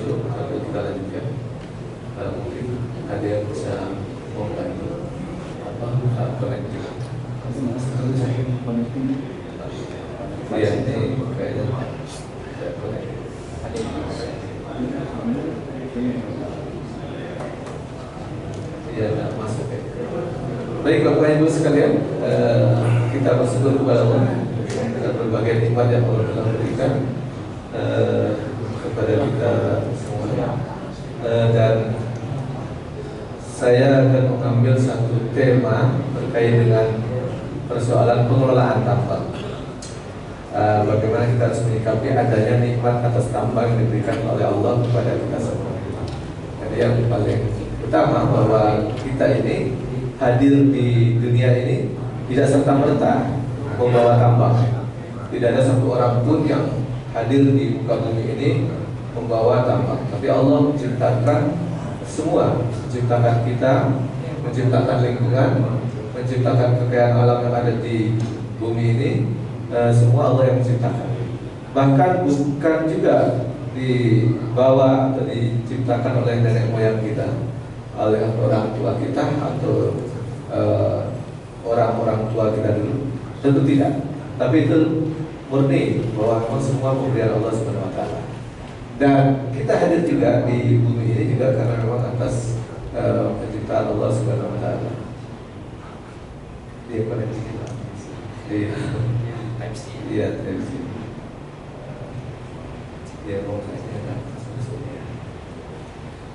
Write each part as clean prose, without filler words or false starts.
dulu atau kita lanjutkan? Mungkin ada yang bisa membantu connecting. Iya, ini kayaknya saya connect. Iya, tidak masuk ya. Baik Bapak Ibu sekalian, kita bersyukur kepada Allah dengan berbagai nikmat yang Allah telah berikan kepada kita semua. Dan saya akan mengambil satu tema terkait dengan persoalan pengelolaan tambang. Bagaimana kita harus menyikapi adanya nikmat atas tambang yang diberikan oleh Allah kepada kita semua. Jadi yang paling utama bahwa kita ini hadir di dunia ini tidak serta-merta membawa tambang. Tidak ada satu orang pun yang hadir di muka bumi ini membawa tambang. Tapi Allah menciptakan semua, menciptakan kita, menciptakan lingkungan, menciptakan kekayaan alam yang ada di bumi ini. Semua Allah yang menciptakan. Bahkan bukan juga dibawa atau diciptakan oleh nenek moyang kita, oleh orang tua kita atau orang-orang tua kita dulu. Tentu tidak. Tapi itu murni bahwa memang semua pemberian Allah Subhanahu wa taala. Dan kita hadir juga di bumi ini juga karena memang atas penciptaan Allah Subhanahu wa taala. Dia koneksi kita. Iya, televisi. Ya,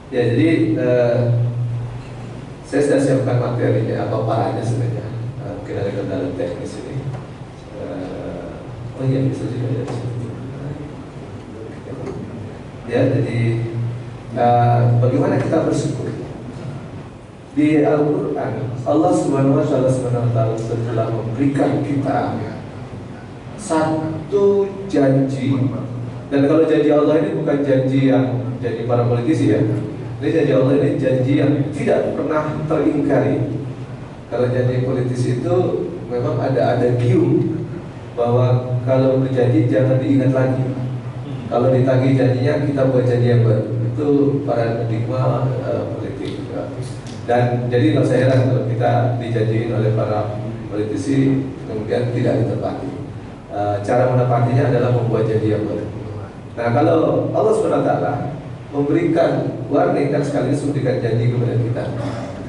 ya, jadi saya sudah siapkan materinya atau parahnya sebenarnya. Mungkin ada kendala teknis ini. Oh iya, bisa juga ya. Ya, jadi bagaimana kita bersyukur? Di Al-Quran, Allah Subhanahu wa Taala telah memberikan kita satu janji. Dan kalau janji Allah ini bukan janji yang janji para politisi ya. Ini janji Allah ini janji yang tidak pernah teringkari. Kalau janji politisi itu memang ada giu bahwa kalau berjanji jangan diingat lagi. Kalau ditagih janjinya kita buat janji yang baru. Itu paradigma politik. Dan jadi nggak usah heran kalau kita dijanjiin oleh para politisi kemudian tidak ditepati. Cara menepatinya adalah membuat janji yang baru. Nah, kalau Allah SWT memberikan warning dan sekaligus memberikan janji kepada kita,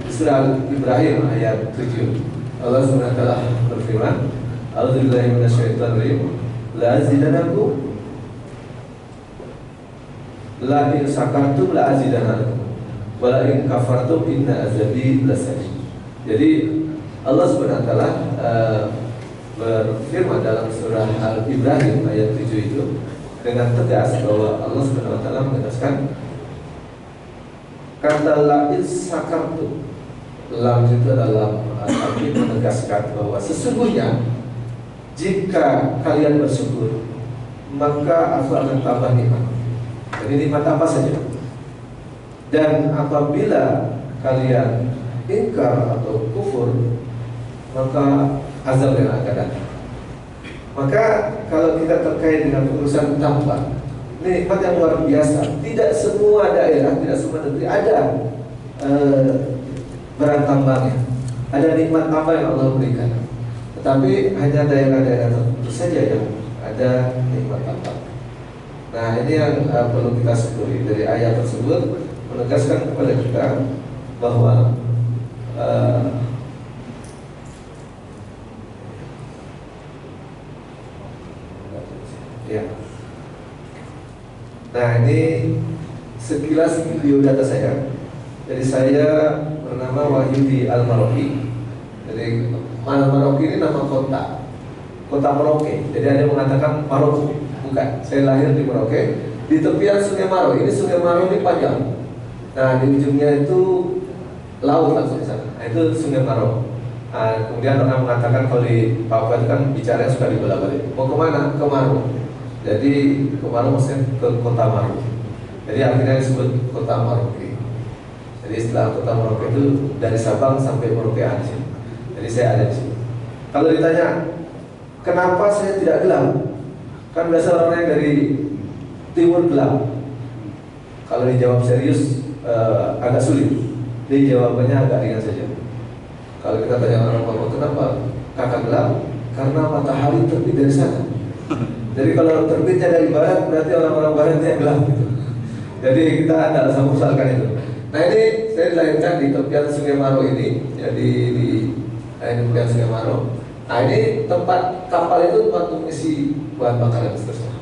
di surah Ibrahim ayat 7, Allah SWT berfirman, A'udzubillahi minasyaitonir rajim, la azidanakum la in syakartum la azidanakum wa la in kafartum inna azabi lasadid. Jadi Allah SWT berfirman dalam surah Al-Ibrahim ayat 7 itu dengan tegas bahwa Allah Subhanahu wa taala menegaskan kata la'in sakartu. Lam itu adalah arti menegaskan bahwa sesungguhnya jika kalian bersyukur maka aku akan tambah nikmat. Jadi nikmat apa saja. Dan apabila kalian ingkar atau kufur maka azab yang akan datang. Maka kalau kita terkait dengan urusan tambang, ini nikmat yang luar biasa. Tidak semua daerah, tidak semua negeri ada barang tambangnya. Ada nikmat apa yang Allah berikan. Tetapi hanya daerah-daerah tertentu saja yang ada nikmat tambang. Nah, ini yang perlu kita syukuri. Dari ayat tersebut menegaskan kepada kita bahwa ya. Nah, ini sekilas biodata saya. Jadi saya bernama Wahyudi Al-Maroki. Jadi Al-Maroki ini nama kota Merauke. Jadi ada yang mengatakan Maroko. Bukan, saya lahir di Merauke, di tepian Sungai Maro. Ini Sungai Maro ini panjang. Nah, di ujungnya itu laut langsung di sana. Nah, itu Sungai Maro. Nah, kemudian orang mengatakan kalau di Papua itu kan bicara suka dibolak-balik. Mau kemana? Ke Maro. Jadi ke Maro maksudnya ke kota Maro. Jadi akhirnya disebut kota Merauke. Jadi setelah kota Merauke itu dari Sabang sampai Merauke ada di sini. Jadi saya ada di sini. Kalau ditanya kenapa saya tidak gelap? Kan biasa orang yang dari timur gelap. Kalau dijawab serius agak sulit. Jadi jawabannya agak ringan saja. Kalau kita tanya orang Papua, kenapa kakak gelap? Karena matahari terbit dari sana. Jadi kalau terbitnya dari barat, berarti orang-orang barat yang gelap gitu. Jadi kita tidak usah memusalkan itu. Nah ini saya dilahirkan di tepian Sungai Maro ini, jadi di tepian Sungai Maro. Nah ini tempat kapal itu tempat mengisi bahan bakar dan seterusnya.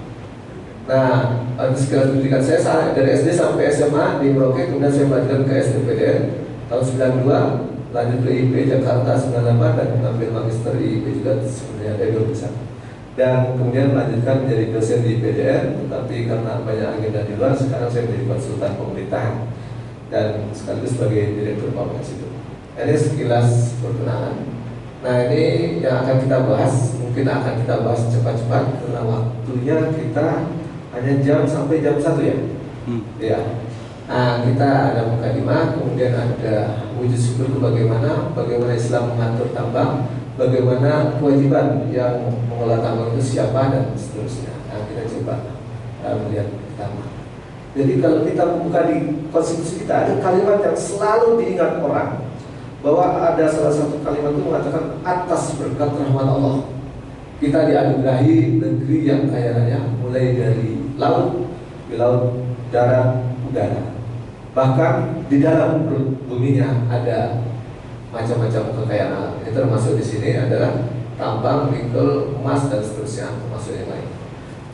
Nah, sekilas pendidikan saya dari SD sampai SMA di Merauke, kemudian saya melanjutkan ke STPDN tahun 92, lanjut ke IP Jakarta 98 dan mengambil magister di IP juga sebenarnya dari besar. Dan kemudian melanjutkan menjadi dosen di PDN, tetapi karena banyak agenda di luar, sekarang saya menjadi konsultan pemerintahan dan sekaligus sebagai direktur Pampers itu. Ini sekilas perkenalan. Nah ini yang akan kita bahas, mungkin akan kita bahas cepat-cepat karena waktunya kita hanya jam sampai jam 1 ya. Ya. Nah kita ada mukadimah, kemudian ada wujud syukur itu bagaimana Islam mengatur tambang, bagaimana kewajiban yang mengelola tambang itu siapa dan seterusnya. Nah kita coba melihat pertama. Jadi kalau kita membuka di konstitusi kita ada kalimat yang selalu diingat orang, bahwa ada salah satu kalimat itu mengatakan atas berkat rahmat Allah kita dianugerahi negeri yang kaya raya, mulai dari laut, darat, udara. Bahkan di dalam perut buminya ada macam-macam kekayaan alam. Ini termasuk di sini adalah tambang, nikel, emas dan seterusnya, termasuk yang lain.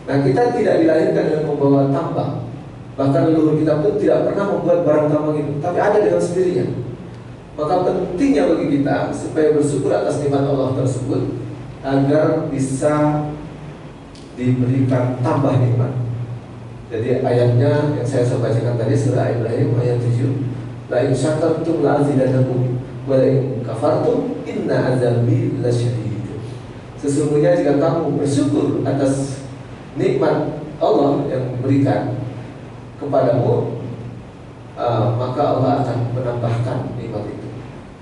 Nah kita tidak dilahirkan dengan membawa tambang. Bahkan leluhur kita pun tidak pernah membuat barang tambang itu, tapi ada dengan sendirinya. Maka pentingnya bagi kita supaya bersyukur atas nikmat Allah tersebut agar bisa diberikan tambah nikmat. Jadi ayatnya yang saya bacakan tadi surah Ibrahim ayat 7, la in syakartum la azidannakum wa la in kafartum inna azabi lasyadid. Sesungguhnya jika kamu bersyukur atas nikmat Allah yang memberikan kepadamu, maka Allah akan menambahkan nikmat itu.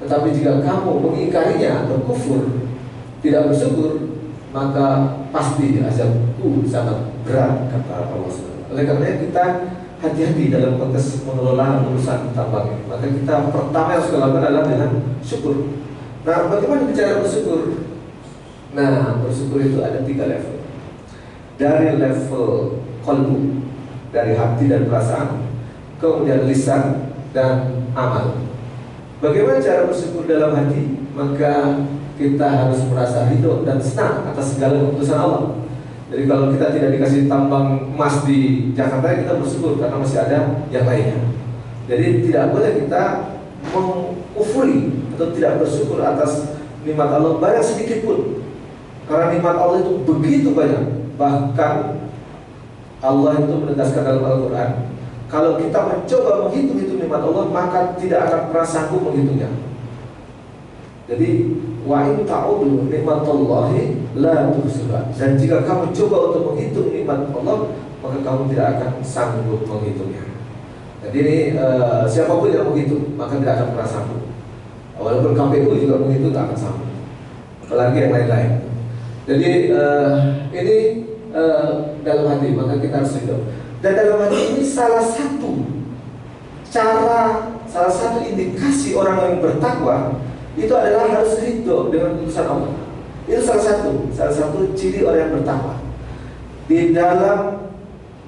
Tetapi jika kamu mengingkarinya atau kufur, tidak bersyukur, maka pasti azabku sangat berat, kata Allah SWT. Oleh karena kita hati-hati dalam konteks mengelola urusan tambang ini. Maka kita pertama yang harus lakukan adalah dengan syukur. Nah, bagaimana bicara bersyukur? Nah, bersyukur itu ada 3 level. Dari level qalbu, dari hati dan perasaan, kemudian lisan dan amal. Bagaimana cara bersyukur dalam hati? Maka kita harus merasa ridho dan senang atas segala keputusan Allah. Jadi kalau kita tidak dikasih tambang emas di Jakarta, kita bersyukur karena masih ada yang lainnya. Jadi tidak boleh kita mengkufuri atau tidak bersyukur atas nikmat Allah banyak sedikit pun. Karena nikmat Allah itu begitu banyak. Bahkan Allah itu menegaskan dalam Al-Quran, kalau kita mencoba menghitung nikmat Allah, maka tidak akan pernah sanggup menghitungnya. Jadi wa in ta'udu nikmatallahi la tuhsuha. Dan jika kamu coba untuk menghitung nikmat Allah, maka kamu tidak akan sanggup menghitungnya. Jadi ini siapapun yang menghitung, maka tidak akan pernah sanggup. Walaupun KPU juga menghitung, tak akan sanggup. Apalagi yang lain-lain. Jadi ini dalam hati, maka kita harus hidup. Dan dalam hati ini salah satu cara, salah satu indikasi orang yang bertakwa itu adalah harus ridho dengan keputusan Allah. Itu salah satu ciri orang yang bertakwa. Di dalam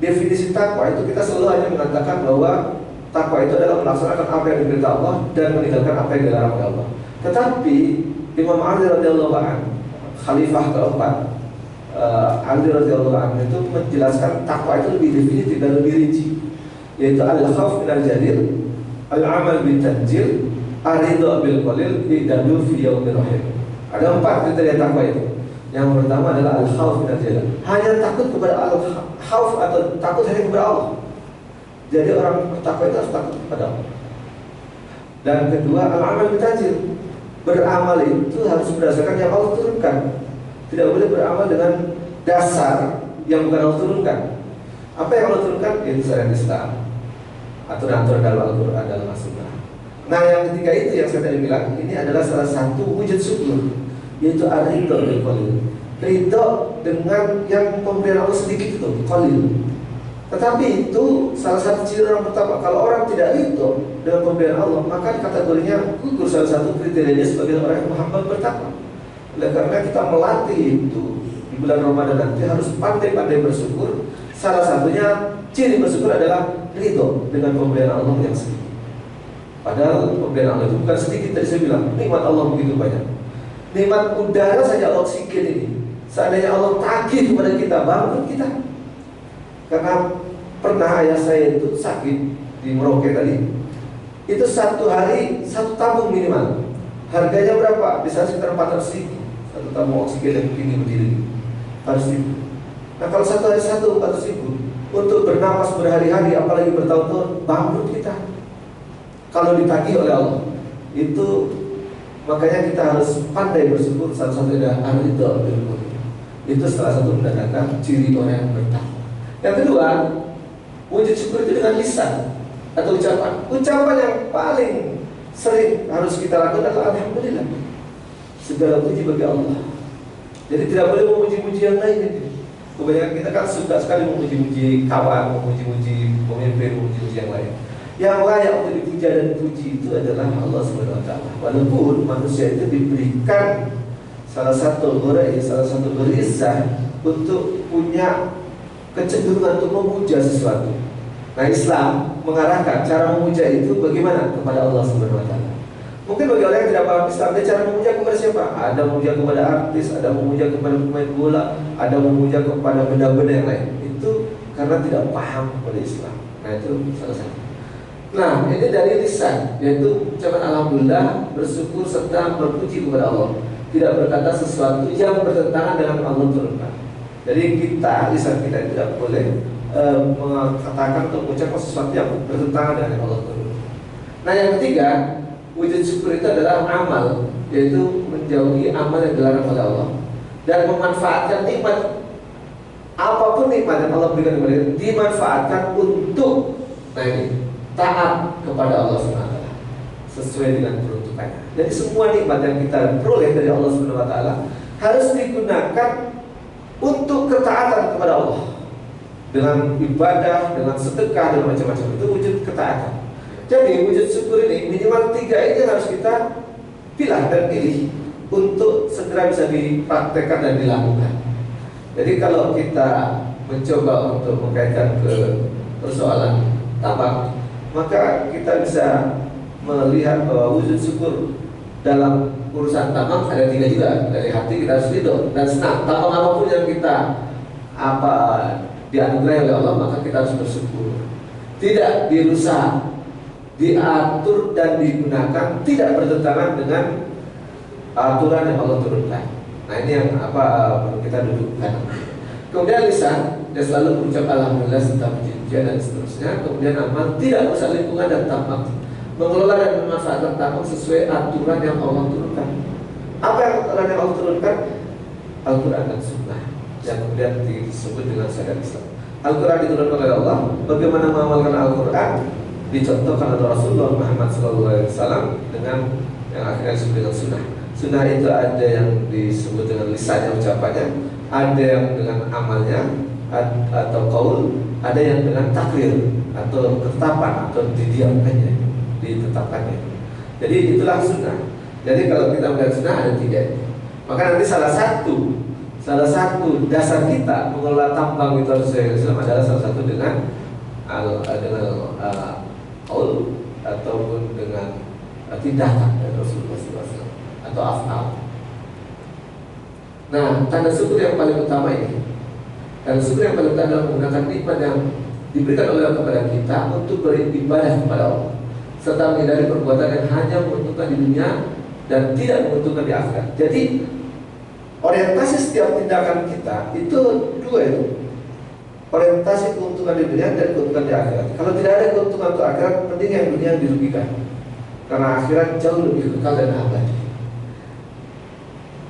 definisi takwa itu kita selalu hanya mengatakan bahwa takwa itu adalah melaksanakan apa yang diperintah Allah dan meninggalkan apa yang dilarang oleh Allah. Tetapi Imam Ali radhiyallahu anhu, khalifah keempat, Ali radhiyallahu anhu itu menjelaskan takwa itu lebih definitif dan lebih rinci, yaitu al-khauf minal jalil, al-amal bil tanjil, ar-ridha bil qalil, idadu fi yaumir rahim. Ada 4 kriteria takwa itu. Yang pertama adalah al-khauf minal jalil, hanya takut kepada al-khauf atau takut hanya kepada Allah. Jadi orang bertakwa itu harus takut kepada Allah. Dan kedua, al-amal bil tanjil, beramal itu harus berdasarkan yang Allah turunkan. Tidak boleh beramal dengan dasar yang bukan Allah turunkan. Apa yang Allah turunkan? Yaitu syariat Islam, aturan-aturan dalam Al-Quran, dalam As-Sunnah. Nah yang ketiga itu yang saya tadi bilang, ini adalah salah satu wujud syukur, yaitu ar-ridha bil qalil. Ridha dengan yang pemberian Allah sedikit itu, qalil. Tetapi itu salah satu ciri orang pertama. Kalau orang tidak ridho dengan pemberian Allah, maka kategorinya gugur salah satu kriterianya sebagai orang yang hamba bertakwa. Oleh karena kita melatih itu di bulan Ramadan nanti harus pandai-pandai bersyukur. Salah satunya ciri bersyukur adalah ridho dengan pemberian Allah yang sedikit. Padahal pemberian Allah itu bukan sedikit. Tadi saya bilang nikmat Allah begitu banyak. Nikmat udara saja, oksigen ini, seandainya Allah tagih kepada kita, bangun kita. Karena pernah ayah saya itu sakit di Merauke tadi. Itu satu hari satu tabung minimal. Harganya berapa? Bisa sekitar 400.000. Satu tabung oksigen yang begini berdiri 400.000. Nah kalau satu hari 400.000 untuk bernapas berhari-hari, apalagi bertahun-tahun, bangkrut kita. Kalau ditagih oleh Allah, itu makanya kita harus pandai bersyukur. Salah satunya ridho. Itu salah satu menandakan ciri orang yang bertakwa. Yang kedua, wujud syukur itu dengan lisan atau ucapan. Ucapan yang paling sering harus kita lakukan adalah alhamdulillah. Segala puji bagi Allah. Jadi tidak boleh memuji-muji yang lain. Kebanyakan kita kan suka sekali memuji-muji kawan, memuji-muji pemimpin, memuji-muji yang lain. Yang layak untuk dipuja dan dipuji itu adalah Allah Subhanahu wa taala. Walaupun manusia itu diberikan salah satu gerisah untuk punya kecenderungan untuk memuja sesuatu. Nah, Islam mengarahkan cara memuja itu bagaimana kepada Allah Subhanahu wa taala. Mungkin bagi orang yang tidak paham Islam, dia cara memuja kepada siapa? Ada memuja kepada artis, ada memuja kepada pemain bola, ada memuja kepada benda-benda yang lain. Itu karena tidak paham kepada Islam. Nah, itu salah satu. Nah, ini dari lisan, yaitu ucapan alhamdulillah, bersyukur serta berpuji kepada Allah. Tidak berkata sesuatu yang bertentangan dengan Allah turunkan. Jadi kita, lisan kita tidak boleh mengatakan atau mengucapkan sesuatu yang bertentangan dengan Allah turunkan. Nah, yang ketiga, wujud syukur itu adalah amal, yaitu menjauhi amal yang dilarang oleh Allah dan memanfaatkan nikmat, apapun nikmat yang Allah berikan kepada kita, dimanfaatkan untuk taat kepada Allah SWT sesuai dengan peruntukannya. Jadi semua nikmat yang kita peroleh dari Allah SWT harus digunakan untuk ketaatan kepada Allah, dengan ibadah, dengan sedekah, dan macam-macam. Itu wujud ketaatan. Jadi wujud syukur ini minimal 3 ini harus kita pilih dan pilih untuk segera bisa dipraktekkan dan dilakukan. Jadi kalau kita mencoba untuk mengkaitkan ke persoalan tambang, maka kita bisa melihat bahwa wujud syukur dalam urusan tambang ada 3 juga. Dari hati kita harus ridho dan senang. Tambang apapun yang kita dianugerahi oleh Allah, maka kita harus bersyukur. Tidak dirusak, diatur dan digunakan tidak bertentangan dengan aturan yang Allah turunkan. Nah, ini yang perlu kita dudukkan. Kemudian lisan, dia selalu berucap alhamdulillah serta puji-pujian dan seterusnya. Kemudian amal, tidak merusak lingkungan dan tambang, mengelola dan memanfaatkan tambang sesuai aturan yang Allah turunkan. Apa yang aturan yang Allah turunkan? Al-Quran dan Sunnah, yang kemudian disebut dengan syariat Islam. Al-Quran diturunkan oleh Allah. Bagaimana mengamalkan Al-Quran dicontohkan oleh Rasulullah Muhammad SAW dengan yang akhirnya disebut dengan Sunnah. Sunnah itu ada yang disebut dengan lisannya, ucapannya, ada yang dengan amalnya atau qaul, ada yang dengan takrir atau ketetapan atau didiamkannya, ditetapkannya. Jadi itulah Sunnah. Jadi kalau kita melihat Sunnah ada 3. Maka nanti salah satu dasar kita mengelola tambang itu Islam adalah salah satu dengan qaul ataupun dengan tindakan dari Rasulullah SAW atau afal. Nah, tanda syukur yang paling utama ini, tanda syukur yang paling utama adalah menggunakan nikmat yang diberikan oleh Allah kepada kita untuk beribadah kepada Allah, serta menghindari perbuatan yang hanya menguntungkan di dunia dan tidak menguntungkan di akhirat. Jadi orientasi setiap tindakan kita itu 2 itu. Orientasi keuntungan di dunia dan keuntungan di akhirat. Kalau tidak ada keuntungan untuk akhirat, penting yang dunia yang dirugikan. Karena akhirat jauh lebih kekal dan abadi.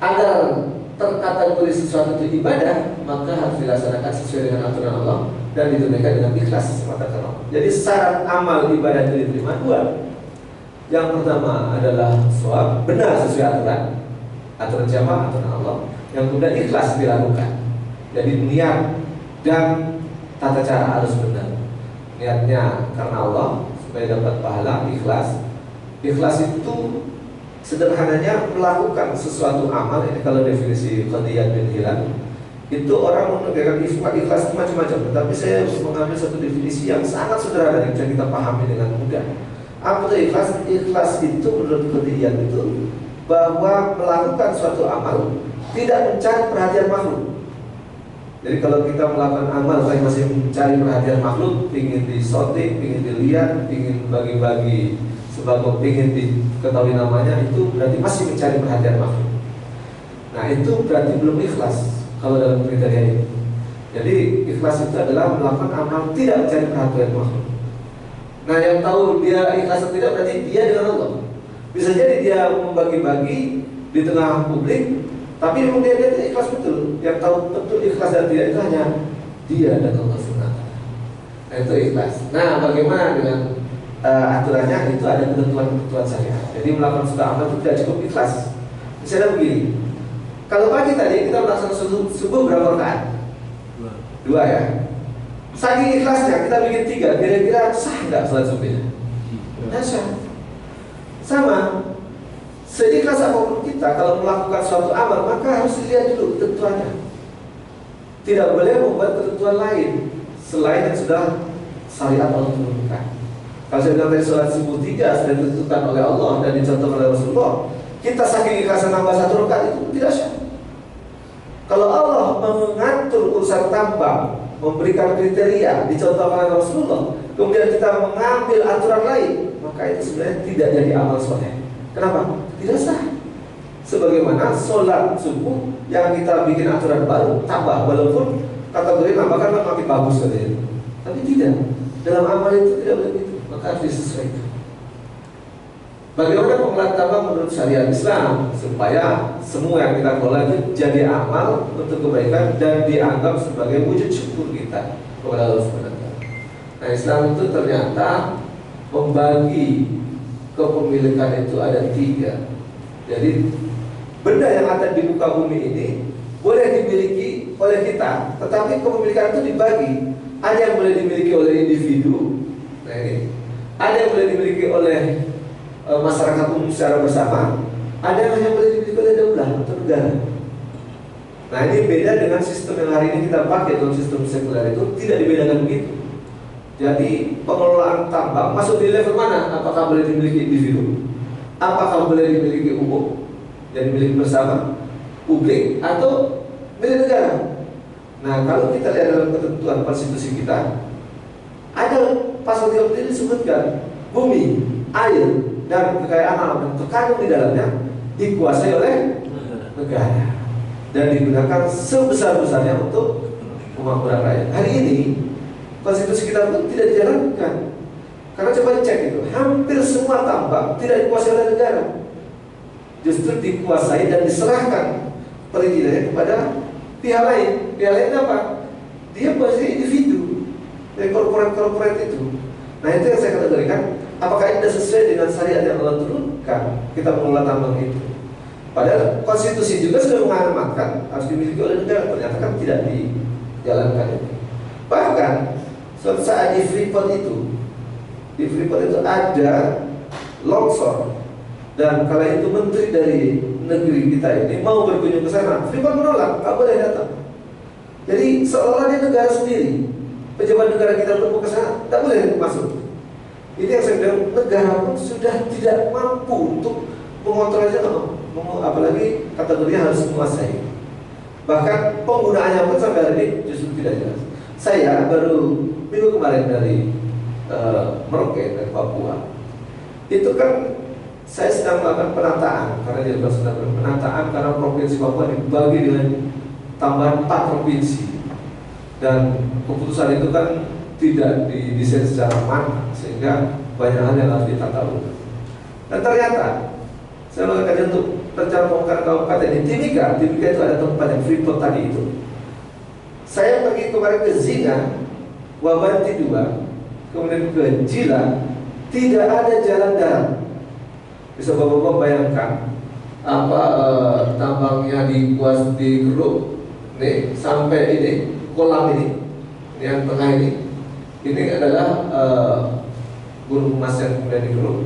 Agar terkategori sesuatu itu ibadah, maka harus dilaksanakan sesuai dengan aturan Allah dan ditunaikan dengan ikhlas semata karena Allah. Jadi syarat amal ibadah itu diterima 2. Yang pertama adalah shawab, benar sesuai aturan. Aturan siapa? Aturan Allah. Yang kemudian ikhlas dilakukan. Jadi niat dan tata cara harus benar. Niatnya karena Allah supaya dapat pahala, ikhlas. Ikhlas itu sederhananya melakukan sesuatu amal. Ini kalau definisi Qadiyat bin Hilal, itu orang menegakkan ikhlas itu macam-macam. Tapi saya mengambil satu definisi yang sangat sederhana yang bisa kita pahami dengan mudah. Apa itu ikhlas? Ikhlas itu menurut Qadiyat itu bahwa melakukan suatu amal tidak mencari perhatian makhluk. Jadi kalau kita melakukan amal tapi masih mencari perhatian makhluk, ingin disoting, ingin dilihat, ingin bagi-bagi sebab ingin diketahui namanya, itu berarti masih mencari perhatian makhluk. Nah itu berarti belum ikhlas kalau dalam kriteria ini. Jadi ikhlas itu adalah melakukan amal tidak mencari perhatian makhluk. Nah yang tahu dia ikhlas atau tidak berarti dia dengan Allah. Bisa jadi dia membagi-bagi di tengah publik, tapi memang dia ikhlas betul. Yang tahu betul ikhlas dan tidak itu hanya dia dan Allah SWT. Nah itu ikhlas. Nah bagaimana dengan aturannya? Itu ada ketentuan-ketentuan syariat. Jadi melakukan suatu amal itu tidak cukup ikhlas. Misalnya begini, kalau pagi tadi kita melaksanakan subuh berapa rakaat? Dua ya. Saking ikhlasnya kita bikin 3, kira-kira sah nggak sholat subuhnya? Nah, sah. Sama, seikhlas apapun kita kalau melakukan suatu amal maka harus dilihat dulu ketentuannya. Tidak boleh membuat ketentuan lain selain yang sudah syariat Allah turunkan. Kalau saya bilang tadi sholat subuh 3 sudah ditentukan oleh Allah dan dicontohkan oleh Rasulullah, kita saking ikhlasan nambah 1 rakaat itu tidak sah. Kalau Allah mengatur urusan tambah, memberikan kriteria dicontohkan oleh Rasulullah, kemudian kita mengambil aturan lain, maka itu sebenarnya tidak jadi amal soleh. Kenapa? Tidak sah. Sebagaimana sholat subuh yang kita bikin aturan baru, tambah, walaupun kategori nambahkan makin bagus katanya, tapi tidak. Dalam amal itu tidak begitu, maka harus disesuaikan. Bagaimana pengelolaan tambah menurut syariat Islam supaya semua yang kita kelola itu jadi amal untuk kebaikan dan dianggap sebagai wujud syukur kita kepada Allah SWT. Nah Islam itu ternyata membagi kepemilikan itu ada 3. Jadi benda yang ada di muka bumi ini boleh dimiliki oleh kita, tetapi kepemilikan itu dibagi. Ada yang boleh dimiliki oleh individu, nah ini. Ada yang boleh dimiliki oleh masyarakat umum secara bersama, ada yang hanya boleh dimiliki oleh daulah atau negara. Nah ini beda dengan sistem yang hari ini kita pakai dalam sistem sekuler, itu tidak dibedakan begitu. Jadi pengelolaan tambang masuk di level mana? Apakah boleh dimiliki individu? Apakah boleh dimiliki umum? Jadi milik bersama, publik, atau milik negara? Nah kalau kita lihat dalam ketentuan konstitusi kita, ada pasal 30 disebutkan bumi, air, dan kekayaan alam yang terkandung di dalamnya dikuasai oleh negara dan digunakan sebesar-besarnya untuk kemakmuran rakyat. Hari ini konstitusi kita pun tidak dijalankan, karena coba dicek itu, hampir semua tambang tidak dikuasai oleh negara, justru dikuasai dan diserahkan perizinannya kepada pihak lain. Pihak lain apa? Dia pasti individu dari korporat itu. Nah itu yang saya kategorikan, apakah ini sesuai dengan syariat yang Allah turunkan kita mengelola tambang itu? Padahal konstitusi juga sudah mengamanatkan harus dimiliki oleh negara, ternyata kan tidak dijalankan itu. Bahkan suatu saat di Freeport itu ada longsor, dan kala itu menteri dari negeri kita ini mau berkunjung ke sana, Freeport menolak, nggak boleh datang. Jadi seolah dia negara sendiri, pejabat negara kita pun ke sana, tak boleh masuk. Ini yang saya bilang, negara pun sudah tidak mampu untuk mengontrol aja, apalagi kategorinya harus menguasai. Bahkan penggunaannya pun sampai hari ini justru tidak jelas. Saya baru minggu kemarin dari Merauke, dari Papua. Itu kan saya sedang melakukan penataan, karena dia sedang penataan karena provinsi Papua dibagi dengan tambahan 4 provinsi, dan keputusan itu kan tidak didesain secara matang sehingga banyak hal yang harus ditata ulang. Dan ternyata saya melakukan untuk rencana pemekaran kabupaten di Timika itu ada tempat yang Freeport tadi itu. Saya pergi kemarin ke Zinga, Wabanti 2, kemudian ke Jila, tidak ada jalan darat. Bisa bapak-bapak bayangkan tambangnya digeruk nih sampai ini kolam ini yang tengah ini adalah gunung emas yang kemudian dikeruk.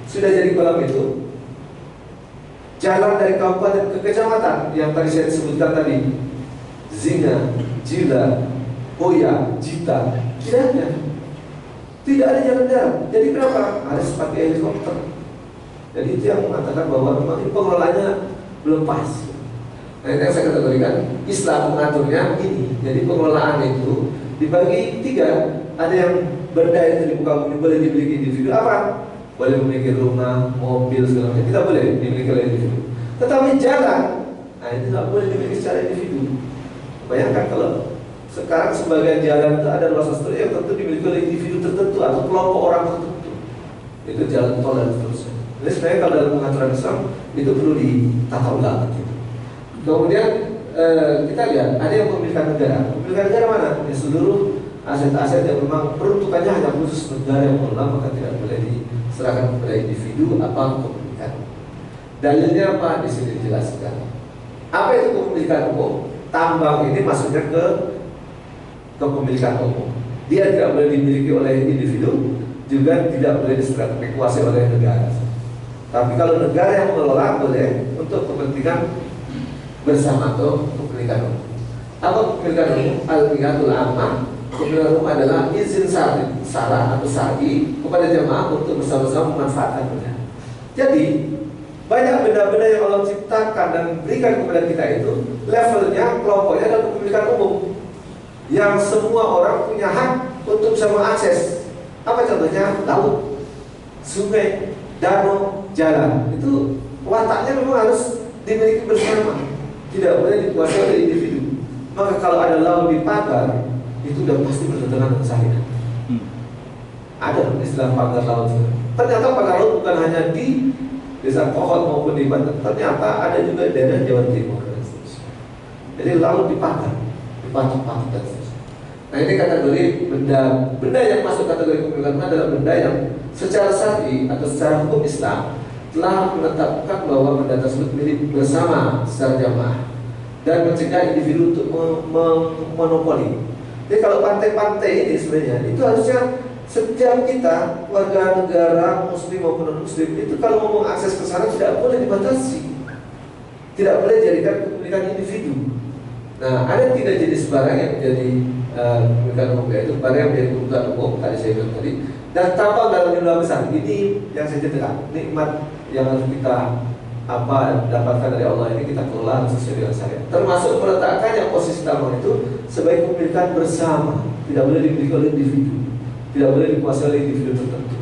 Sudah jadi kolam itu, jalan dari kabupaten ke kecamatan yang tadi saya sebutkan tadi, Zina, Jila, Boya, Jita, tidak ada jalan darat. Jadi kenapa? Harus pakai helikopter. Jadi itu yang mengatakan bahwa memang pengelolanya belum pas. Nah, ini yang saya kategorikan Islam mengaturnya ini. Jadi pengelolaan itu dibagi 3. Ada yang benda itu di muka bumi boleh dimiliki individu apa? Boleh memiliki rumah, mobil, segala macam. Tidak boleh dimiliki oleh individu. Tetapi jalan, nah itu tidak boleh dimiliki secara individu. Bayangkan kalau sekarang sebagian jalan itu ada ruas yang tentu dimiliki oleh individu tertentu atau kelompok orang tertentu. Itu jalan tol dan seterusnya. Jadi sebenarnya kalau dalam pengaturan Islam itu perlu ditata ulang. Gitu. Kemudian kita lihat ada yang pemilikan negara. Pemilikan negara mana? Ya, seluruh aset-aset yang memang peruntukannya hanya khusus negara yang mengelola, maka tidak boleh diserahkan kepada individu apa kepemilikan. Dalilnya apa? Di sini dijelaskan. Apa itu kepemilikan umum? Tambang ini masuknya ke kepemilikan umum. Dia tidak boleh dimiliki oleh individu, juga tidak boleh dikuasai oleh negara. Tapi kalau negara yang mengelola boleh untuk kepentingan bersama atau kepemilikan umum. Apa kepemilikan umum? Al-Qiyatul Ammah. Kepemilikan umum adalah izin syara atau syar'i kepada jamaah untuk bersama-sama memanfaatkannya. Jadi banyak benda-benda yang Allah ciptakan dan berikan kepada kita itu levelnya, kelompoknya adalah kepemilikan umum yang semua orang punya hak untuk bisa mengakses. Apa contohnya? Laut, sungai, danau, jalan. Itu wataknya memang harus dimiliki bersama, tidak boleh dikuasai oleh individu. Maka kalau ada laut di pagar, itu sudah pasti bertentangan dengan syariat. Ada istilah pagar laut. Ternyata pagar laut bukan hanya di desa Pohon maupun di Banten, ternyata ada juga daerah Jawa Timur dan seterusnya. Jadi laut dipagar, dipatok-patok dan seterusnya. Nah, ini kategori benda yang masuk kategori kepemilikan adalah benda yang secara syar'i atau secara hukum Islam telah menetapkan bahwa benda tersebut milik bersama secara jamaah dan mencegah individu untuk memonopoli. Jadi kalau pantai-pantai ini sebenarnya itu harusnya setiap kita warga negara muslim maupun non muslim itu kalau mau mengakses ke sana tidak boleh dibatasi, tidak boleh dijadikan kepemilikan individu. Nah, ada 3 jenis barang yang menjadi kepemilikan umum, yaitu barang yang menjadi kepemilikan umum tadi saya bilang tadi, dan tambang dalam jumlah besar. Ini yang saya ceritakan, nikmat yang harus kita dapatkan dari Allah ini kita kelola sesuai dengan syariat. Termasuk meletakkannya posisi tambang itu sebagai kepemilikan bersama, tidak boleh dimiliki oleh individu, tidak boleh dikuasai oleh individu tertentu.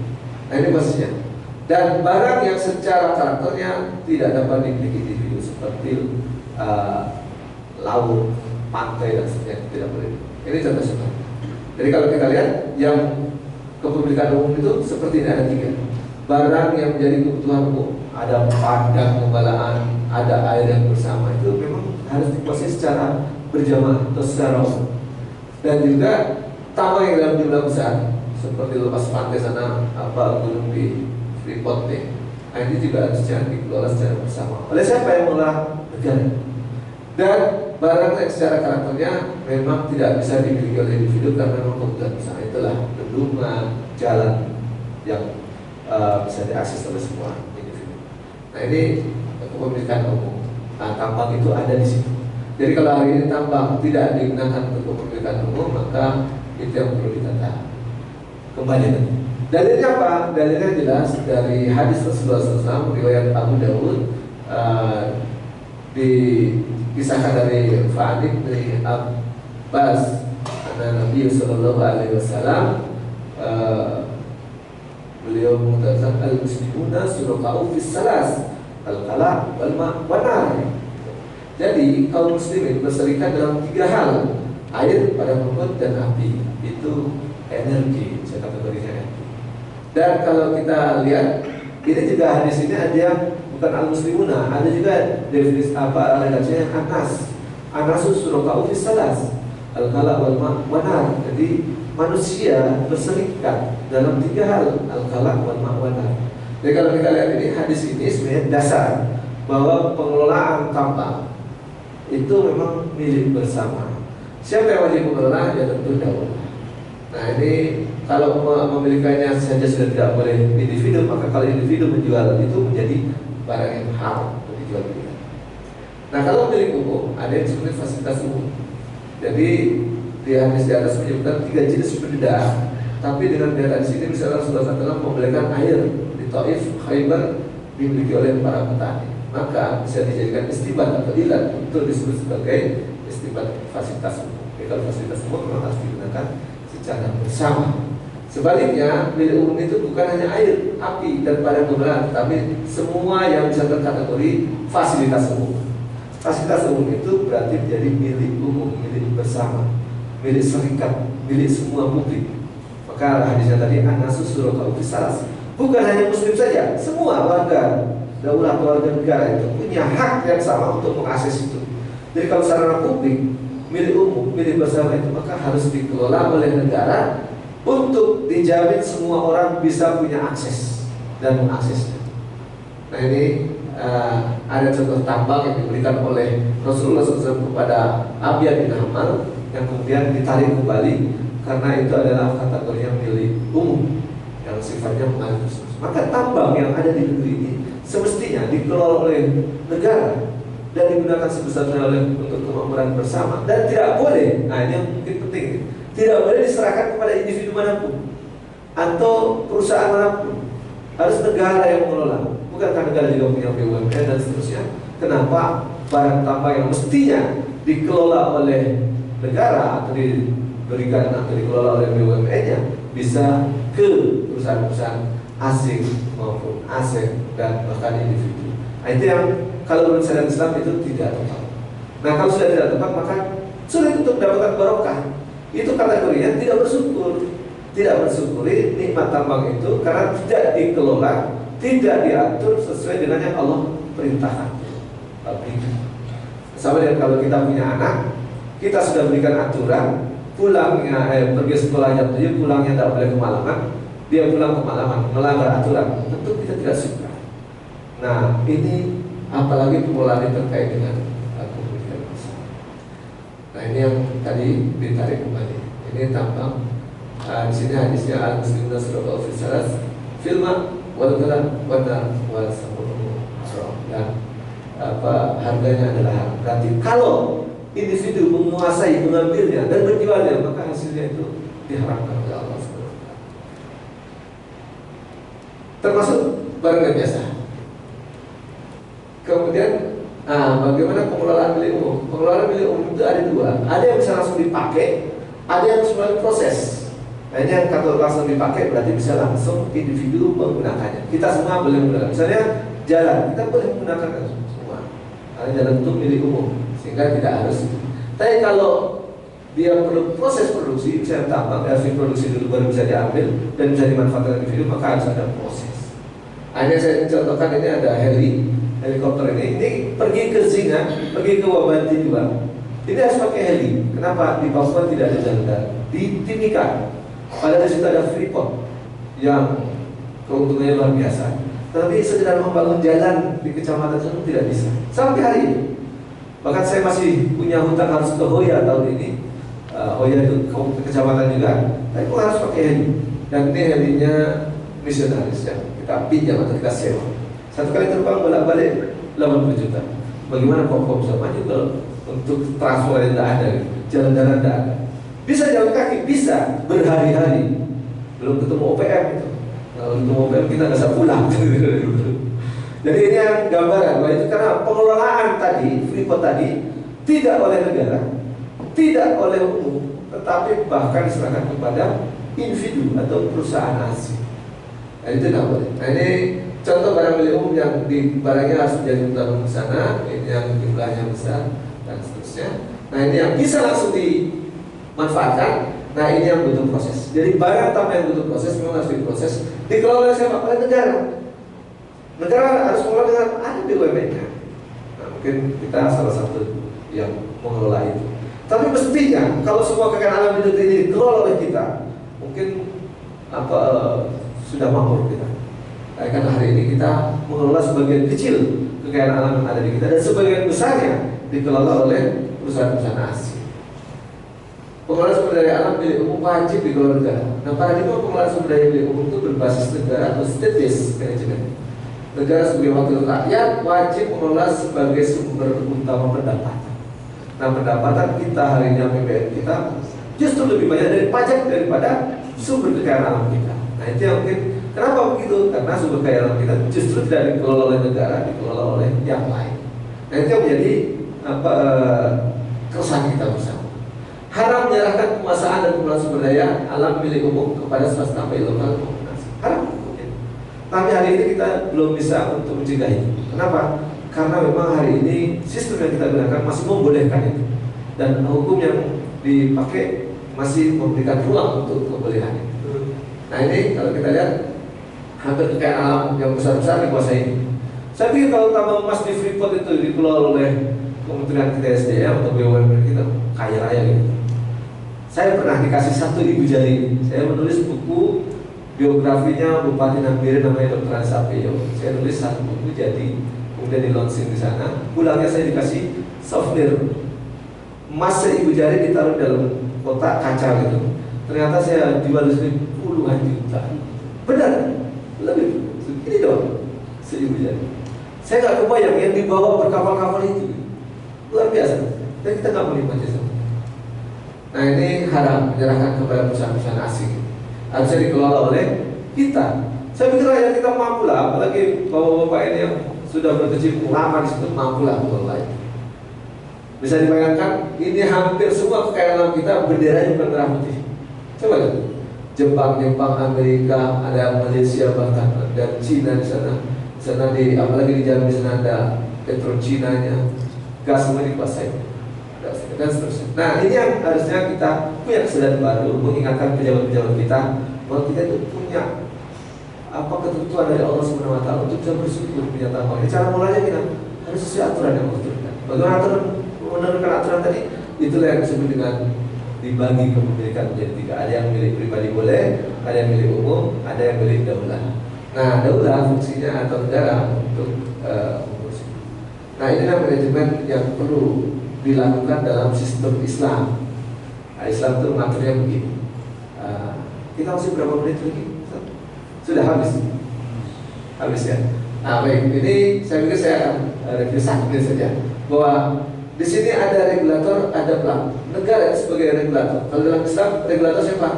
Nah, ini posisinya. Dan barang yang secara karakternya tidak dapat dimiliki individu seperti laut, pantai dan sebagainya tidak boleh. Ini contoh-contoh. Jadi kalau kita lihat yang kepemilikan umum itu seperti ini ada 3. Barang yang menjadi kebutuhan umum, ada padang pembalaan, ada air yang bersama, itu memang harus dikuasai secara berjamaah atau secara umum. Dan juga tambang yang dalam jumlah besar seperti lepas pantai sana, gunung di Freeport nih. Nah, ini juga harus dikelola secara bersama. Oleh siapa yang mengelola? Negara. Dan barang yang secara karakternya memang tidak bisa dimiliki oleh individu karena memang kebutuhan bersama. Itulah bendungan, jalan yang bisa diakses oleh semua individu. Nah, ini kepemilikan umum. Nah, tambang itu ada di situ. Jadi kalau hari ini tambang tidak digunakan untuk kepemilikan umum, maka itu yang perlu ditata kembali. Dalilnya apa? Dalilnya jelas dari hadis Rasulullah SAW riwayat Abu Dawud, dikisahkan dari Fa'adik dari Abbas, Nabi Sallallahu Alaihi Wasallam beliau mengatakan al-muslimuna syuraka'u fis salas al-qala' wal ma' wan nar. Jadi kaum muslimin berserikat dalam 3 hal: air, pada rumput, dan api. Itu energi, saya kategorinya energi. Dan kalau kita lihat ini juga hadis ini ada yang bukan al-muslimuna, ada juga definisi redaksinya yang anas syuraka'u fis salas al-qala' wal ma' wan nar. Jadi manusia berserikat dalam 3 hal, al-qala' wal ma' wan nar. Jadi kalau kita lihat ini hadis ini sebenarnya dasar bahwa pengelolaan tambang itu memang milik bersama. Siapa yang wajib mengelola? Ya tentu daulah. Nah ini kalau memilikannya saja sudah tidak boleh individu, maka kalau individu menjual itu menjadi barang yang haram untuk dijual belikan. Nah kalau milik umum ada yang disebut fasilitas umum. Jadi di hadis di atas menyebutkan 3 jenis berbeda, tapi dengan data di sini misalnya Rasulullah SAW membelikan air di Taif, Khaybar dimiliki oleh para petani, maka bisa dijadikan istibat atau ilat untuk disebut sebagai istibat fasilitas umum. Jadi kalau fasilitas umum memang harus digunakan secara bersama. Sebaliknya milik umum itu bukan hanya air, api dan barang kebenaran, tapi semua yang bisa terkategori fasilitas umum. Fasilitas umum itu berarti menjadi milik umum, milik bersama, milik serikat, milik semua publik. Maka hadisnya tadi an-nasu syuraka'u fis salas. Bukan hanya muslim saja, semua warga daulah warga negara itu punya hak yang sama untuk mengakses itu. Jadi kalau sarana publik, milik umum, milik bersama itu maka harus dikelola oleh negara untuk dijamin semua orang bisa punya akses dan mengaksesnya. Nah ini ada contoh tambang yang diberikan oleh Rasulullah SAW kepada Abiyah bin Hamal yang kemudian ditarik kembali karena itu adalah kategori yang milik umum yang sifatnya mengalir khusus. Maka tambang yang ada di negeri ini semestinya dikelola oleh negara dan digunakan sebesar-besarnya untuk kemakmuran bersama dan tidak boleh, nah ini yang mungkin penting, tidak boleh diserahkan kepada individu manapun atau perusahaan manapun, harus negara yang mengelola. Bukankah negara juga punya BUMN dan seterusnya? Kenapa barang tambang yang mestinya dikelola oleh negara atau diberikan atau dikelola oleh BUMN-nya bisa ke perusahaan-perusahaan asing maupun asing dan bahkan individu? Nah itu yang kalau menurut syariat Islam itu tidak tepat. Nah kalau sudah tidak tepat maka sulit untuk mendapatkan barokah. Itu kategorinya tidak bersyukur, tidak bersyukuri nikmat tambang itu karena tidak dikelola, tidak diatur sesuai dengan yang Allah perintahkan. Sama dengan kalau kita punya anak, kita sudah berikan aturan pulangnya pergi sekolah jam 7, pulangnya tidak boleh kemalaman. Dia pulang kemalaman, melanggar aturan, tentu kita tidak suka. Nah ini apalagi pengelolaan terkait dengan kemudian masa. Nah ini yang tadi ditarik kembali. Ini tambang. Di sini hadisnya al-muslimun syuraka'u fis salas filma wal kalam wadar wal samuru dan harganya adalah hak. Berarti kalau individu menguasai, mengambilnya dan menjualnya, maka hasilnya itu diharamkan oleh Allah SWT. Termasuk barang biasa. Kemudian bagaimana pengelolaan milik umum? Pengelolaan milik umum itu ada dua. Ada yang bisa langsung dipakai, ada yang harus melalui proses. Nah ini yang kalau langsung dipakai berarti bisa langsung individu menggunakannya. Kita semua boleh menggunakan. Misalnya jalan, kita boleh menggunakan semua. Karena jalan itu milik umum, sehingga tidak harus. Tapi kalau dia perlu proses produksi, misalnya tambang harus diproduksi dulu baru bisa diambil dan bisa dimanfaatkan individu, maka harus ada proses. Hanya saya contohkan ini ada helikopter ini pergi ke Singa, pergi ke Wabanti juga. Ini harus pakai heli. Kenapa? Di Papua tidak ada jalan darat. Di Timika, padahal di situ ada Freeport yang keuntungannya luar biasa. Tapi sekedar membangun jalan di kecamatan itu tidak bisa. Sampai hari ini. Bahkan saya masih punya hutang harus ke Hoya tahun ini. Hoya itu kecamatan juga. Tapi kok harus pakai heli. Dan ini helinya misionaris ya. Kita pinjam atau kita sewa. Satu kali terbang bolak-balik 80 juta. Bagaimana Papua bisa maju kalau untuk transport yang tidak ada, jalan darat tidak ada. Bisa jalan kaki, bisa berhari-hari. Belum ketemu OPM itu. Kalau ketemu OPM kita nggak bisa pulang. Jadi ini yang gambaran bahwa itu karena pengelolaan tadi, Freeport tadi tidak oleh negara, tidak oleh umum, tetapi bahkan diserahkan kepada individu atau perusahaan asing. Nah itu tidak boleh. Nah ini contoh barang milik umum yang di barangnya harus menjadi utama di sana, ini yang jumlahnya besar dan seterusnya. Nah ini yang bisa langsung dimanfaatkan. Nah ini yang butuh proses. Jadi barang tambang yang butuh proses memang harus diproses. Dikelola oleh siapa? Oleh negara. Negara harus mengelola dengan ada BUMN-nya. Nah mungkin kita salah satu yang mengelola itu. Tapi mestinya kalau semua kekayaan alam di negeri ini dikelola oleh kita, mungkin sudah makmur kita. Karena hari ini kita mengelola sebagian kecil kekayaan alam yang ada di kita dan sebagian besarnya dikelola oleh perusahaan-perusahaan asing. Pengelolaan sumber daya alam milik umum wajib dikelola negara. Nah, paradigma pengelolaan sumber daya milik umum itu berbasis negara atau state-based management. Negara sebagai wakil rakyat wajib mengelola sebagai sumber utama pendapatan. Nah, pendapatan kita hari ini APBN kita justru lebih banyak dari pajak daripada sumber kekayaan alam kita. Nah, itu yang mungkin kenapa begitu? Karena sumber kekayaan alam kita justru tidak dikelola oleh negara, dikelola oleh yang lain. Nah, itu yang menjadi keresahan kita bersama. Haram menyerahkan penguasaan dan pengelolaan sumber daya alam milik umum kepada swasta baik lokal maupun asing. Haram. Tapi hari ini kita belum bisa untuk mencegah itu. Kenapa? Karena memang hari ini sistem yang kita gunakan masih membolehkan itu, dan hukum yang dipakai masih memberikan ruang untuk kebolehan itu. Nah, ini kalau kita lihat hampir kekayaan alam yang besar-besar dikuasai. Saya pikir kalau tambang emas di Freeport itu dikelola oleh Kementerian kita SDM atau BUMN kita kaya raya gitu. Saya pernah dikasih 1 ibu jari. Saya menulis buku biografinya Bupati Nambire namanya Dr. Sapeyo. Saya nulis 1 buku jadi kemudian di launching di sana. Pulangnya saya dikasih souvenir emas 1 ibu jari ditaruh dalam kotak kaca gitu. Ternyata saya jual di sini puluhan juta. Benar? Lebih. Ini dong 1 ibu jari. Saya nggak kebayang yang dibawa berkapal-kapal itu. Luar biasa. Dan kita nggak menikmati sama. Nah, ini haram menyerahkan kepada perusahaan-perusahaan asing. Harusnya dikelola oleh kita. Saya pikir rakyat kita mampu lah, apalagi bapak-bapak ini yang sudah berkecimpung lama di situ mampu lah mengelola itu. Bisa dibayangkan, ini hampir semua kekayaan alam kita benderanya bukan merah putih. Coba lihat, Jepang, Amerika, ada Malaysia bahkan, dan Cina di sana. Di sana apalagi di Jambi di sana ada Petrocinanya, gas semua dikuasai. Dan seterusnya. Nah, ini yang harusnya kita punya kesadaran baru, mengingatkan pejabat-pejabat kita bahwa kita itu punya ketentuan dari Allah Subhanahu Wa Taala untuk bisa bersyukur punya takwa. Cara mulanya kita harus sesuai aturan yang Allah turunkan. Bagaimana menurunkan aturan tadi? Itulah yang disebut dengan dibagi kepemilikan menjadi 3. Ada yang milik pribadi boleh, ada yang milik umum, ada yang milik daulah. Nah, daulah fungsinya atau negara untuk mengurus. Nah, inilah manajemen yang perlu dilakukan dalam sistem Islam. Nah, Islam itu mengaturnya begini. Kita masih berapa menit lagi? Sudah habis ya. Nah, baik, ini saya pikir saya akan review sedikit saja bahwa di sini ada regulator, ada pelaku. Negara itu sebagai regulator. Kalau dalam Islam regulator siapa?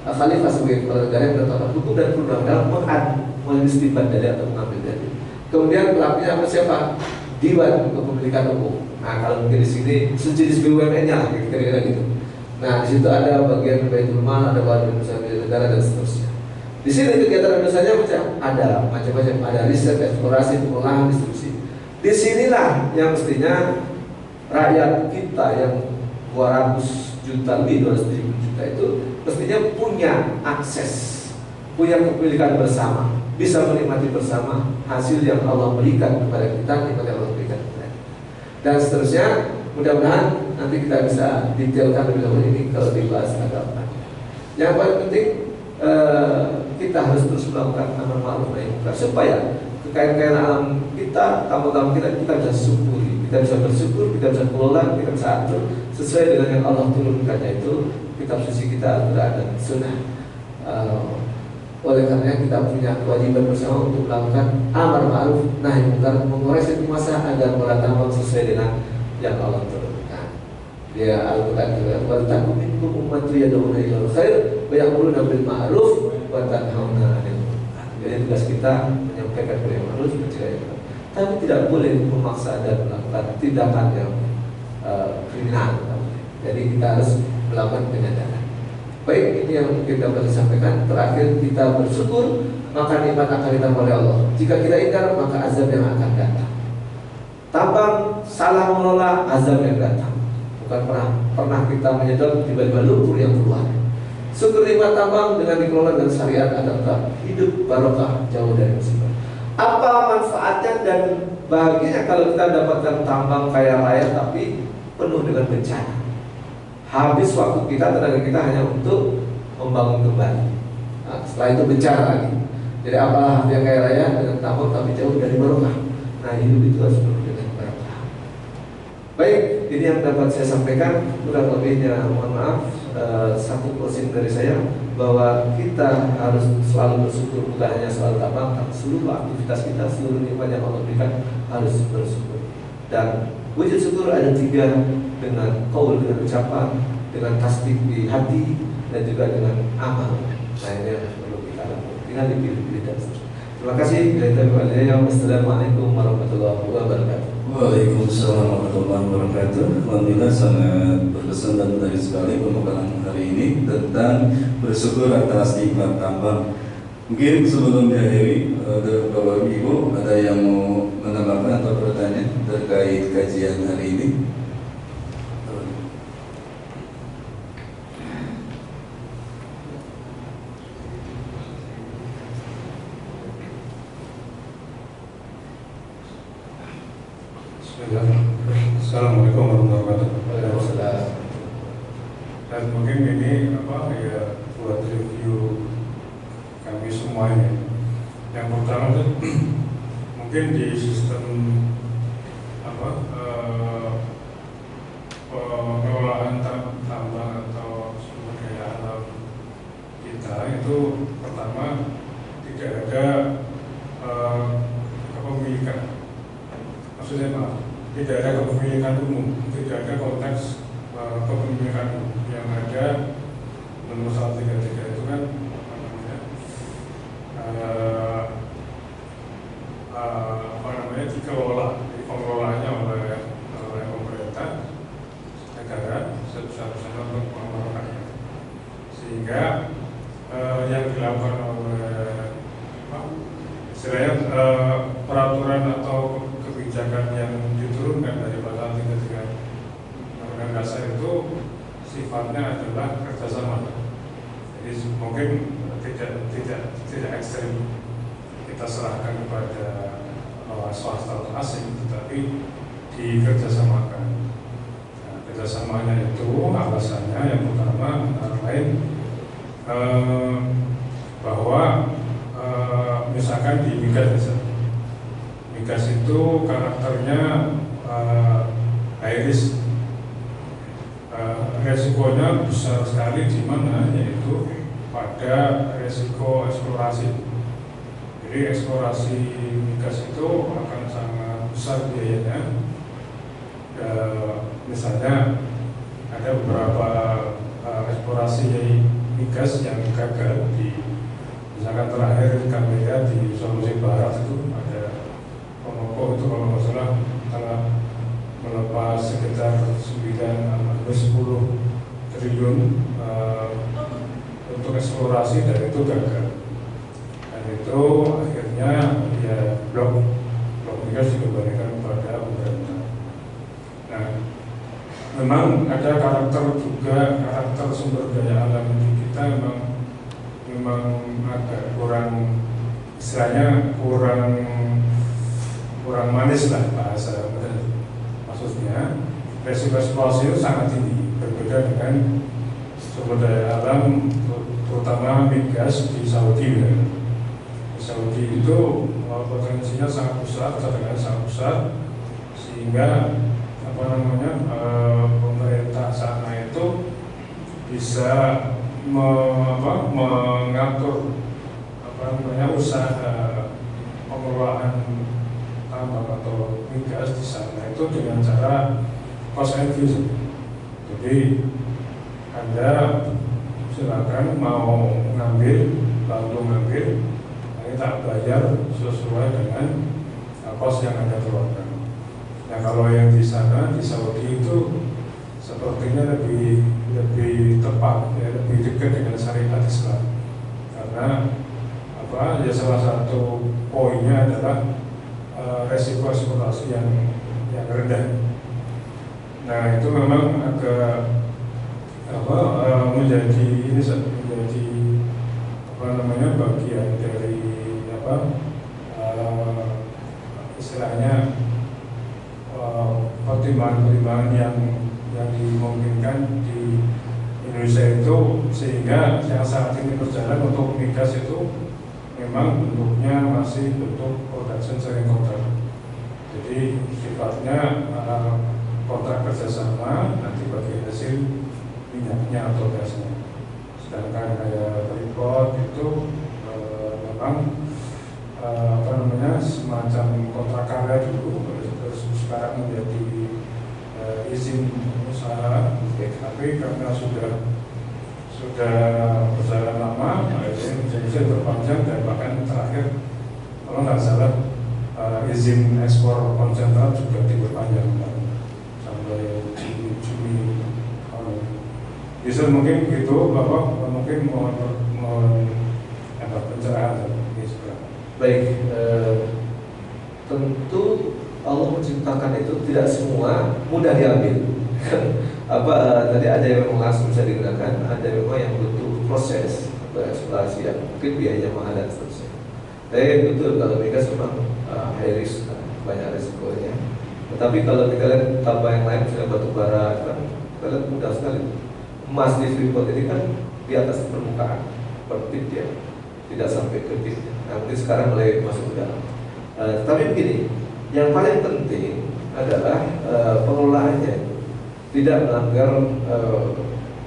Khalifah sebagai kepala negara yang menetapkan hukum dan perundang-undangan, mengistibat dari atau mengambil dari. Kemudian pelakunya apa siapa? Dewan Kepemilikan Umum. Nah, kalau mungkin di sini sejenis BUMN-nya lah, kira-kira gitu. Nah, di situ ada bagian Baitul Mal, ada bagian usaha milik negara dan seterusnya. Di sini kegiatan usahanya macam-macam, ada riset, eksplorasi, pengolahan, distribusi. Di sinilah yang mestinya rakyat kita yang 200 juta lebih 270 juta itu mestinya punya akses, punya kepemilikan bersama, bisa menikmati bersama hasil yang Allah berikan kepada kita, nikmat yang Allah berikan kepada kita. Dan seterusnya, mudah-mudahan nanti kita bisa detailkan lebih dahulu ini kalau dibahas agak panjang. Yang paling penting kita harus terus melakukan amar ma'ruf nahi munkar supaya kekayaan alam kita, tamu-tamu kita bisa syukuri, kita bisa bersyukur, kita bisa kelola, kita bisa atur sesuai dengan yang Allah turunkan, yaitu kitab suci kita Al-Quran dan Sunnah. Oleh karena kita punya kewajiban bersama untuk melakukan amar ma'ruf nahi munkar, mengoreksi penguasa agar tambang sesuai dengan yang Allah turunkan. Dia Al-Quran juga wal takum minkum ummatun yad'una ilal khair wa ya'muruna bil ma'ruf wa tanhauna 'anil munkar. Jadi tugas kita menyampaikan kepada yang harus mencegah yang munkar. Tapi tidak boleh memaksa dan melakukan tindakan yang kriminal. Jadi kita harus melakukan penyadaran. Baik, ini yang mungkin dapat disampaikan. Terakhir, kita bersyukur maka nikmat akan ditambah oleh Allah. Jika kita ingkar maka azab yang akan datang. Tambang salah mengelola, azab yang datang. Bukan pernah kita menyedot tiba-tiba lumpur yang keluar. Syukur nikmat tambang dengan dikelola dengan syariat adalah hidup barokah, jauh dari musibah. Apa manfaatnya dan bahagianya kalau kita dapatkan tambang kaya raya tapi penuh dengan bencana? Habis waktu kita, tenaga kita hanya untuk membangun kembali. Nah, setelah itu bencana lagi. Jadi apalah yang kaya raya dengan tambang tapi jauh dari barokah. Nah, hidup itu harus penuh dengan barokah. Baik, ini yang dapat saya sampaikan. Kurang lebihnya mohon maaf. satu closing dari saya bahwa kita harus selalu bersyukur, bukan hanya soal tambang, tapi seluruh aktivitas kita, seluruh nikmat yang Allah berikan harus bersyukur. Dan wujud syukur ada tiga, dengan qaul, dengan ucapan, dengan tasdik di hati, dan juga dengan amal. Nah ini yang perlu kita lakukan. Tinggal dipilih-pilih dan terima kasih. Wassalamualaikum warahmatullahi wabarakatuh. Waalaikumsalam warahmatullahi wabarakatuh. Alhamdulillah sangat berkesan dan menarik sekali pembicaraan hari ini tentang bersyukur atas nikmat tambang. Mungkin sebelum diakhiri, Bapak Ibu ada yang mau menambahkan atau bertanya terkait kajian hari ini? Assalamualaikum warahmatullahi wabarakatuh. Waalaikumsalam. Dan mungkin ini ya buat review kami semuanya. Yang pertama itu mungkin di sistem pengelolaan tambang atau sumber daya alam kita itu pertama tidak ada kepemilikan. Maksudnya tidak ada kepemilikan umum, tidak ada konteks kepemilikan umum. Yang ada nomor 133 itu kan dikelola, pengelolaannya oleh pemerintah negara sebesar-besarnya untuk pengelolaannya, sehingga yang dilakukan oleh istilahnya peraturan atau kebijakan yang diturunkan dari pasal 33 Undang-Undang Dasar itu sifatnya adalah kerjasama. Jadi mungkin tidak ekstrim kita serahkan kepada swasta atau asing, tetapi dikerjasamakan. Nah, kerjasamanya itu alasannya yang pertama antara lain bahwa misalkan di migas itu karakternya high risk, resikonya besar sekali, di mana yaitu pada resiko eksplorasi. Jadi eksplorasi migas itu akan sangat besar biayanya. Misalnya ada beberapa eksplorasi migas yang gagal di, misalkan terakhir kami lihat di Sulawesi Barat itu ada Pemoko itu kalau nggak salah telah melepas sekitar 10 triliun untuk eksplorasi, dan itu gagal. Dan itu akhirnya ya blok migas dikembalikan kepada pemerintah. Nah, memang ada karakter sumber daya alam di kita memang agak kurang, istilahnya kurang manis lah bahasa. Maksudnya resiko eksplorasi itu sangat tinggi, berbeda dengan sumber daya alam terutama migas di Saudi. Di Saudi itu potensinya sangat besar, cadangannya sangat besar, sehingga pemerintah sana itu bisa mengatur usaha pengelolaan tambang atau migas di sana itu dengan cara cost efficient. Jadi Anda silakan mau ngambil, ini tak bayar sesuai dengan cost yang Anda keluarkan. Nah, kalau yang di sana di Saudi itu sepertinya lebih tepat, ya, lebih dekat dengan syariat Islam, karena ya salah satu poinnya adalah resiko eksploitasi yang rendah. Nah, itu memang agak menjadi bagian dari istilahnya pertimbangan-pertimbangan yang dimungkinkan di Indonesia itu, sehingga yang saat ini berjalan untuk migas itu memang bentuknya masih bentuk production sharing contract. Jadi sifatnya kontrak kerjasama, nanti bagi hasil minyaknya atau gasnya. Sedangkan kayak freeport itu memang semacam kontrak karya dulu, terus sekarang menjadi izin usaha. Tapi karena sudah berjalan lama, akhirnya izin berpanjang dan bahkan terakhir kalau nggak salah izin ekspor konsentrat juga diperpanjang sampai Juni. Bisa mungkin gitu, Bapak mungkin mohon pencerahan ini segera. Baik, tentu Allah menciptakan itu tidak semua mudah diambil. Tadi ada yang memang langsung bisa digunakan, ada memang yang butuh proses atau eksplorasi yang mungkin biayanya mahal dan seterusnya. Tapi betul kalau mereka memang high risk, banyak risikonya. Tetapi kalau kita lihat tambah yang lain, misalnya batu bara, kan kita lihat mudah sekali. Emas di Freeport ini kan di atas permukaan, pertip dia, tidak sampai ke tip. Nah, mungkin sekarang mulai masuk ke dalam. Tapi begini, yang paling penting adalah pengelolaannya tidak melanggar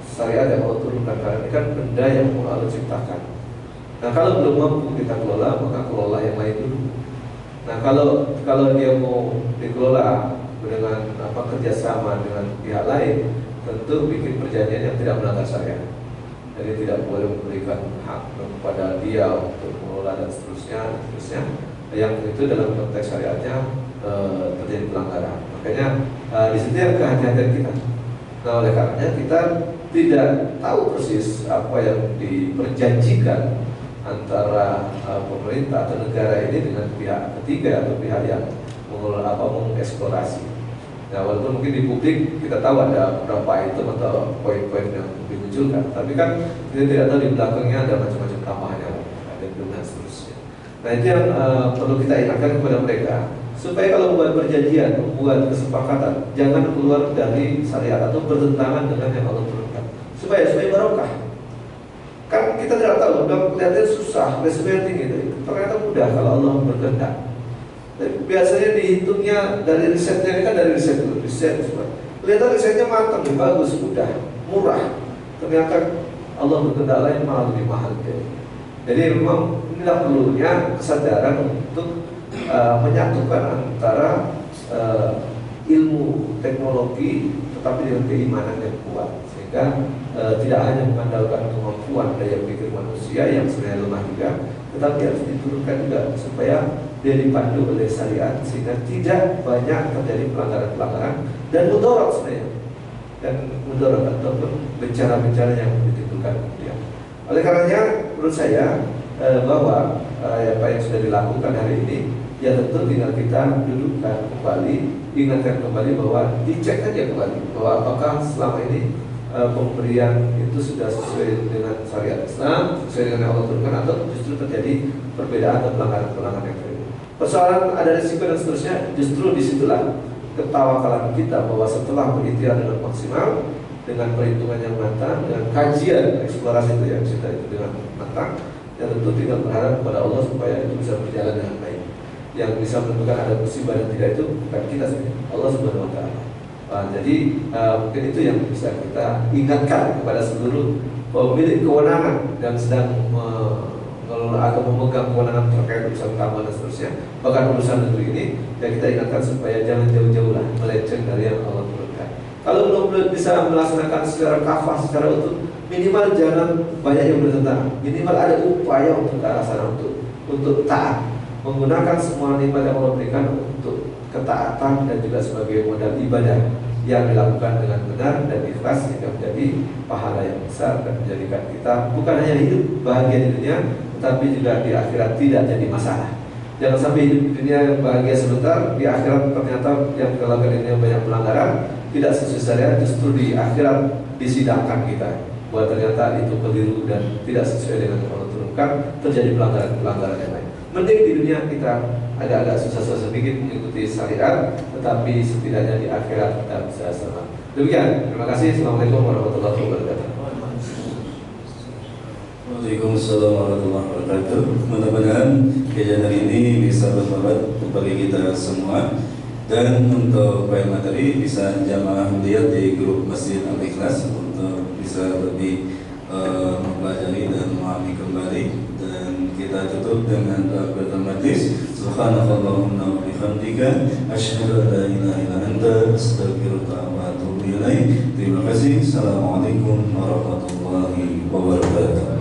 syariat yang Allah turunkan, karena ini kan benda yang Allah ciptakan. Nah, kalau belum mampu kita kelola, maka kelola yang lain dulu. Nah, kalau dia mau dikelola dengan kerjasama dengan pihak lain, tentu bikin perjanjian yang tidak melanggar syariat. Jadi tidak boleh memberikan hak kepada dia untuk mengelola dan seterusnya. Yang itu dalam konteks syariatnya terjadi pelanggaran. Makanya di situ yang kehati-hatian kita. Nah, oleh karenanya kita tidak tahu persis apa yang diperjanjikan antara pemerintah atau negara ini dengan pihak ketiga atau pihak yang mengelola mengeksplorasi. Nah, walaupun mungkin di publik kita tahu ada beberapa item atau poin-poin yang dimunculkan, tapi kan kita tidak tahu di belakangnya ada macam-macam tambahan yang ada dan seterusnya. Nah, itu yang perlu kita ingatkan kepada mereka, supaya kalau membuat perjanjian, membuat kesepakatan, jangan keluar dari syariat atau bertentangan dengan yang Allah turunkan, supaya barokah. Kan kita tidak tahu, udah kelihatannya susah, resiko yang tinggi, ternyata mudah kalau Allah berkehendak. Biasanya dihitungnya dari risetnya, ini kan dari riset dulu, kelihatan risetnya matang, bagus, mudah, murah. Ternyata Allah berkehendak lain malah lebih mahal. Jadi memang inilah perlunya kesadaran untuk menyatukan antara ilmu teknologi tetapi dengan keimanan yang kuat, sehingga tidak hanya mengandalkan kemampuan daya pikir manusia yang sebenarnya lemah juga, tetapi harus diturunkan juga supaya dia dipandu oleh syariat sehingga tidak banyak terjadi pelanggaran-pelanggaran dan mudarat sebenarnya, dan mudarat ataupun bencana-bencana yang ditimbulkan kemudian. Oleh karenanya menurut saya bahwa apa yang sudah dilakukan hari ini ya tentu tinggal kita dudukkan kembali, ingatkan kembali bahwa dicek aja kembali bahwa apakah selama ini pemberian itu sudah sesuai dengan syariat Islam, sesuai dengan yang Allah turunkan, atau justru terjadi perbedaan atau pelanggaran-pelanggaran yang terjadi. Persoalan ada risiko dan seterusnya, justru disitulah ketawakalan kita bahwa setelah berikhtiar dengan maksimal, dengan perhitungan yang matang, dengan kajian eksplorasi itu yang kita itu dengan matang, ya tentu tinggal berharap kepada Allah supaya itu bisa berjalan dengan baik. Yang bisa menentukan ada musibah dan tidak itu bukan kita sendiri, Allah Subhanahu Wa Taala. Jadi mungkin itu yang bisa kita ingatkan kepada seluruh pemilik kewenangan yang sedang mengelola atau memegang kewenangan terkait urusan tambang dan seterusnya, bahkan urusan negeri ini, ya kita ingatkan supaya jangan jauh-jauh lah melenceng dari yang Allah turunkan. Kalau belum bisa melaksanakan secara kafah, secara utuh, minimal jangan banyak yang bertentangan. Minimal ada upaya untuk ke arah sana, untuk taat, menggunakan semua nikmat yang Allah berikan untuk ketaatan dan juga sebagai modal ibadah yang dilakukan dengan benar dan ikhlas, sehingga menjadi pahala yang besar dan menjadikan kita bukan hanya hidup bahagia di dunia, tetapi juga di akhirat tidak jadi masalah. Jangan sampai hidup di dunia bahagia sebentar, di akhirat ternyata yang kita lakukan ini banyak pelanggaran, tidak sesuai syariat, justru di akhirat disidangkan kita bahwa ternyata itu keliru dan tidak sesuai dengan yang Allah turunkan, terjadi pelanggaran-pelanggaran yang lain. Mending di dunia kita agak-agak susah-susah sedikit mengikuti syariat, tetapi setidaknya di akhirat kita bisa selamat. Demikian, terima kasih. Assalamualaikum warahmatullahi wabarakatuh. Waalaikumsalam warahmatullahi wabarakatuh. Mudah-mudahan kajian hari ini bisa bermanfaat bagi kita semua. Dan untuk poin materi bisa jamaah lihat di grup Masjid Al-Ikhlas untuk bisa lebih mempelajari dan memahami kembali. Dan kita tutup dengan doa bertematis Subhanakallahumma wa bihamdika asyhadu an la ilaha illa anta astaghfiruka wa atubu ilaik. Terima kasih. Assalamualaikum warahmatullahi wabarakatuh.